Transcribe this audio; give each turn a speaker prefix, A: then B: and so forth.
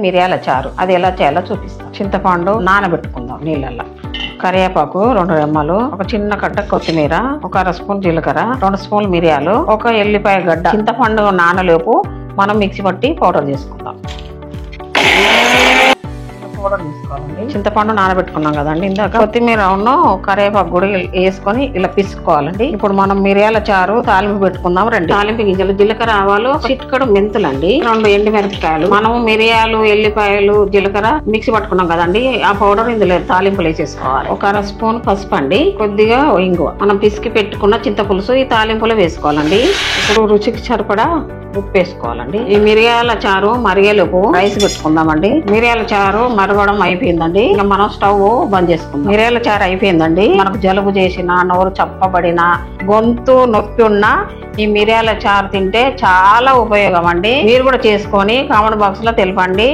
A: మిరియాల చారు. అది ఎలా చేయాలో చూపిస్తాం. చింతపండు నానబెట్టుకుందాం నీళ్ళల్లో. కరివేపాకు 2 రెమ్మలు, ఒక చిన్న కట్ట కొత్తిమీర, ఒక అర స్పూన్ జీలకర్ర, 2 స్పూన్లు మిరియాలు, ఒక ఎల్లిపాయ గడ్డ. చింతపండు నానలోపు మనం మిక్సీ పట్టి పౌడర్ చేసుకుందాం. పౌడర్ తీసుకోవాలండి. చింతపండు నానబెట్టుకున్నాం కదండి ఇందాక. కొత్తిమీర కరివేపాకు కూడా వేసుకొని ఇలా పిసుకోవాలండి. ఇప్పుడు మనం మిరియాల చారు తాలింపు పెట్టుకుందాం రండి. తాలింపు గింజలు, జీలకర్ర, ఆవాలు, చిటికెడు మెంతులండి, 2 ఎండుమిరపకాయలు. మనం మిరియాలు, ఎల్లిపాయలు, జీలకర్ర మిక్సీ పట్టుకున్నాం కదండి, ఆ పౌడర్ ఇందులో తాలింపులు వేసేసుకోవాలి. ఒక అర స్పూన్ పసుపు అండి, కొద్దిగా ఇంగువ, మనం పిసికి పెట్టుకున్న చింతపులుసు ఈ తాలింపులో వేసుకోవాలండి. ఇప్పుడు రుచికి సరిపడా ఉప్పు వేసుకోవాలండి. ఈ మిరియాల చారు మరిగేలోపు రైస్ పెట్టుకుందామండి. మిరియాల చారు మరగడం అయిపోయిందండి. ఇంకా మనం స్టవ్ బంద్ చేసుకుందాం. మిరియాల చారు అయిపోయిందండి. మనకు జలుబు చేసిన, నోరు చప్పబడిన, గొంతు నొప్పి ఉన్న ఈ మిరియాల చారు తింటే చాలా ఉపయోగం అండి. మీరు కూడా చేసుకొని కామెంట్ బాక్స్ లో తెలపండి.